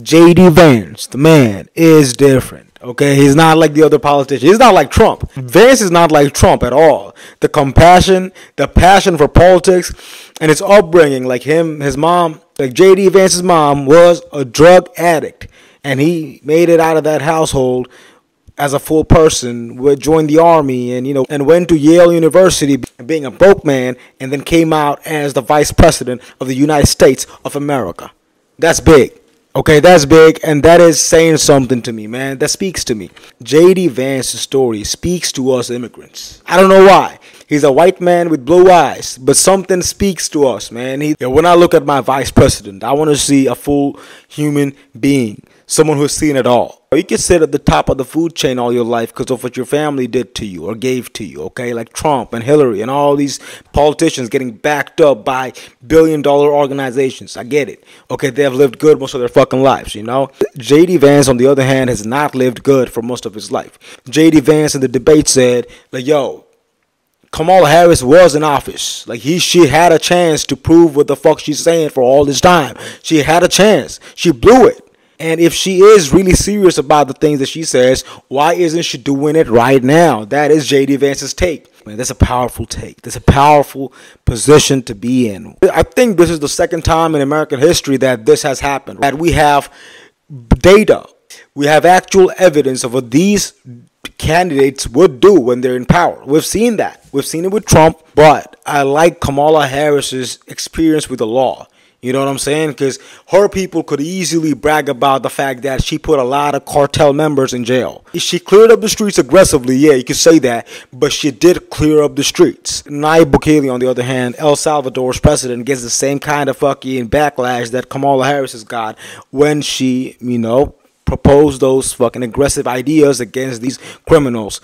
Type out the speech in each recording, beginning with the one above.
JD Vance, the man, is different. Okay, he's not like the other politicians. He's not like Trump. Vance is not like Trump at all. The compassion, the passion for politics, and his upbringing, like his mom, like JD Vance's mom was a drug addict, and he made it out of that household as a full person, would join the army and went to Yale University being a broke man, and then came out as the vice president of the United States of America. That's big. Okay, that's big, and that is saying something to me, man. That speaks to me. JD Vance's story speaks to us immigrants. I don't know why. He's a white man with blue eyes, but something speaks to us, man. When I look at my vice president, I want to see a full human being, someone who's seen it all. You can sit at the top of the food chain all your life because of what your family did to you or gave to you, okay? Like Trump and Hillary and all these politicians getting backed up by billion-dollar organizations. I get it. Okay, they have lived good most of their fucking lives, you know? JD Vance, on the other hand, has not lived good for most of his life. JD Vance in the debate said, like, yo, Kamala Harris was in office. Like, she had a chance to prove what the fuck she's saying for all this time. She had a chance. She blew it. And if she is really serious about the things that she says, why isn't she doing it right now? That is JD Vance's take. Man, that's a powerful take. That's a powerful position to be in. I think this is the second time in American history that this has happened. That we have data. We have actual evidence of what these candidates would do when they're in power. We've seen that. We've seen it with Trump. But I like Kamala Harris's experience with the law. You know what I'm saying? Because her people could easily brag about the fact that she put a lot of cartel members in jail. She cleared up the streets aggressively, yeah, you could say that, but she did clear up the streets. Nayib Bukele, on the other hand, El Salvador's president, gets the same kind of fucking backlash that Kamala Harris has got when she, proposed those fucking aggressive ideas against these criminals.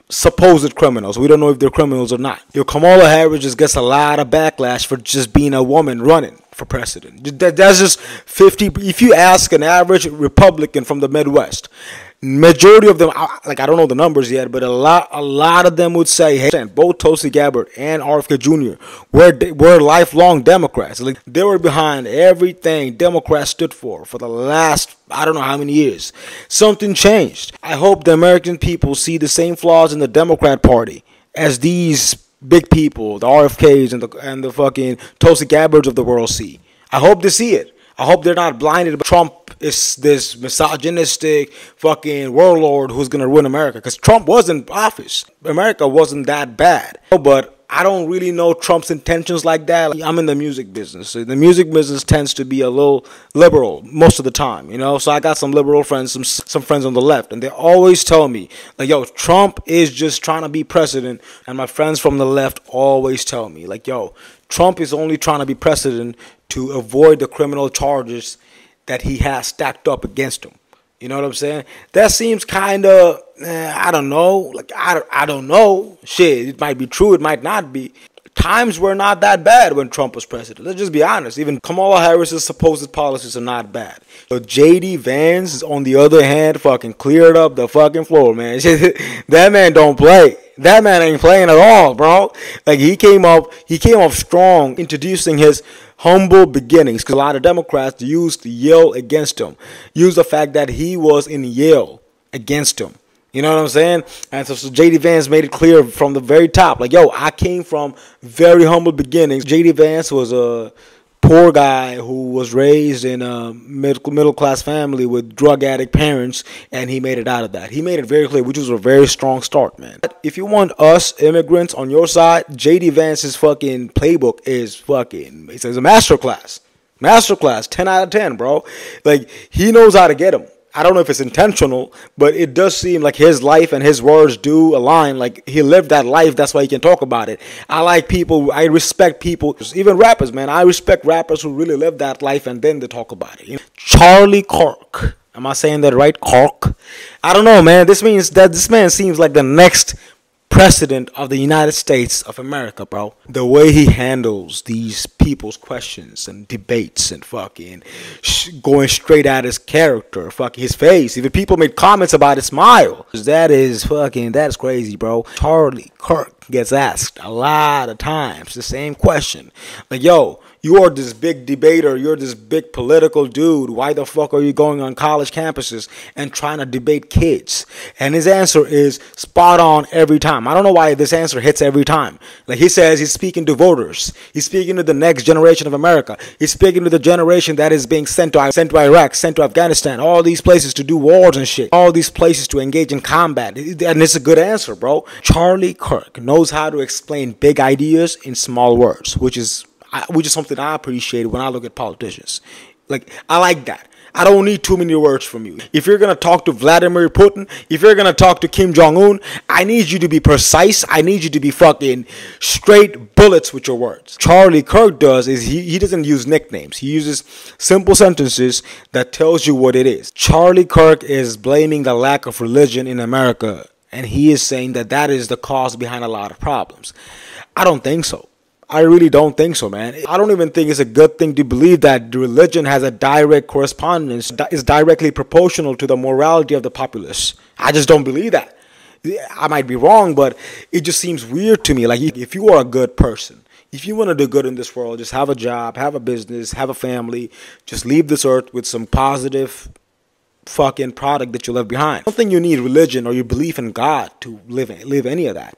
Supposed criminals. We don't know if they're criminals or not. Kamala Harris just gets a lot of backlash for just being a woman running for president. That's just 50. If you ask an average Republican from the Midwest, majority of them, I don't know the numbers yet, but a lot of them would say, hey, both Tulsi Gabbard and RFK Jr. were lifelong Democrats. Like, they were behind everything Democrats stood for the last, I don't know how many years. Something changed. I hope the American people see the same flaws in the Democrat Party as these big people, the RFKs and the fucking Tulsi Gabbards of the world see. I hope they see it. I hope they're not blinded. Trump is this misogynistic fucking warlord who's going to ruin America. Because Trump was in office. America wasn't that bad. But I don't really know Trump's intentions like that. I'm in the music business. So the music business tends to be a little liberal most of the time, So I got some liberal friends, some friends on the left, and they always tell me, like, yo, Trump is just trying to be president. And my friends from the left always tell me, like, yo, Trump is only trying to be president to avoid the criminal charges that he has stacked up against him. You know what I'm saying? That seems kind of, I don't know. Like, I don't know. Shit, it might be true. It might not be. Times were not that bad when Trump was president. Let's just be honest. Even Kamala Harris's supposed policies are not bad. But JD Vance, on the other hand, fucking cleared up the fucking floor, man. That man don't play. That man ain't playing at all, bro. Like, he came up strong, introducing his humble beginnings. Because a lot of Democrats used Yale against him. Used the fact that he was in Yale against him. You know what I'm saying? And so JD Vance made it clear from the very top. Like, yo, I came from very humble beginnings. JD Vance was a poor guy who was raised in a middle class family with drug addict parents, and he made it out of that. He made it very clear, which was a very strong start, man. If you want us immigrants on your side, JD Vance's fucking playbook is fucking, it's a masterclass. Masterclass, 10 out of 10, bro. Like, he knows how to get them. I don't know if it's intentional, but it does seem like his life and his words do align. Like, he lived that life. That's why he can talk about it. I like people. I respect people. Even rappers, man. I respect rappers who really live that life and then they talk about it. Charlie Kirk. Am I saying that right? Kirk? I don't know, man. This means that this man seems like the next president of the United States of America, bro. The way he handles these people's questions and debates and fucking going straight at his character, fucking his face. Even people made comments about his smile. That's crazy, bro. Charlie Kirk gets asked a lot of times the same question. Like, yo, You are this big debater. You're this big political dude. Why the fuck are you going on college campuses and trying to debate kids? And his answer is spot on every time. I don't know why this answer hits every time. Like he says, he's speaking to voters. He's speaking to the next generation of America. He's speaking to the generation that is being sent to Iraq, sent to Afghanistan, all these places to do wars and shit. All these places to engage in combat. And it's a good answer, bro. Charlie Kirk knows how to explain big ideas in small words, which is something I appreciate when I look at politicians. Like, I like that. I don't need too many words from you. If you're going to talk to Vladimir Putin, if you're going to talk to Kim Jong-un, I need you to be precise. I need you to be fucking straight bullets with your words. Charlie Kirk does is he doesn't use nicknames. He uses simple sentences that tells you what it is. Charlie Kirk is blaming the lack of religion in America, and he is saying that that is the cause behind a lot of problems. I don't think so. I really don't think so, man. I don't even think it's a good thing to believe that religion has a direct correspondence, that is directly proportional to the morality of the populace. I just don't believe that. I might be wrong, but it just seems weird to me. Like, if you are a good person, if you want to do good in this world, just have a job, have a business, have a family, just leave this earth with some positive fucking product that you left behind. I don't think you need religion or your belief in God to live any of that.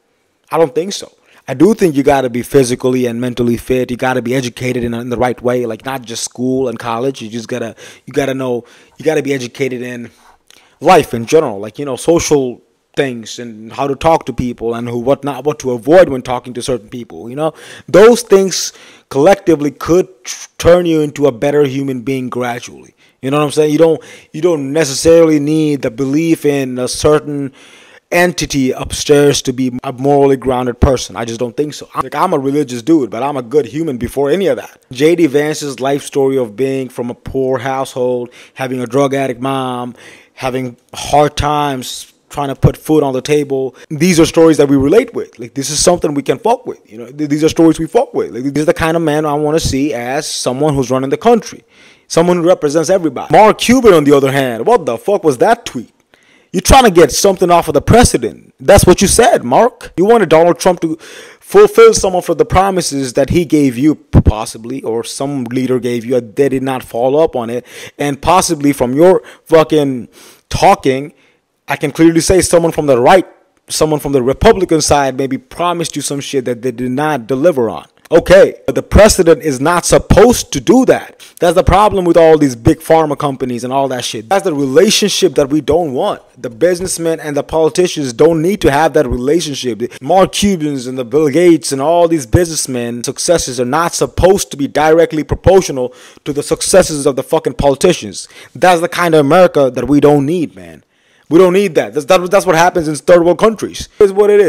I don't think so. I do think you got to be physically and mentally fit. You got to be educated in the right way, like not just school and college. You got to be educated in life in general, like, social things and how to talk to people and what to avoid when talking to certain people. Those things collectively could turn you into a better human being gradually. You know what I'm saying? You don't necessarily need the belief in a certain entity upstairs to be a morally grounded person. I just don't think so. I'm a religious dude, but I'm a good human before any of that. J.D. Vance's life story of being from a poor household, having a drug addict mom, having hard times trying to put food on the table. These are stories that we relate with. Like, this is something we can fuck with. These are stories we fuck with. Like, this is the kind of man I want to see as someone who's running the country. Someone who represents everybody. Mark Cuban, on the other hand, what the fuck was that tweet? You're trying to get something off of the president. That's what you said, Mark. You wanted Donald Trump to fulfill some of the promises that he gave you, possibly, or some leader gave you. They did not follow up on it. And possibly from your fucking talking, I can clearly say someone from the right, someone from the Republican side maybe promised you some shit that they did not deliver on. Okay, but the president is not supposed to do that. That's the problem with all these big pharma companies and all that shit. That's the relationship that we don't want. The businessmen and the politicians don't need to have that relationship. The Mark Cubans and the Bill Gates and all these businessmen successes are not supposed to be directly proportional to the successes of the fucking politicians. That's the kind of America that we don't need, man. We don't need that. That's what happens in third world countries. It's what it is.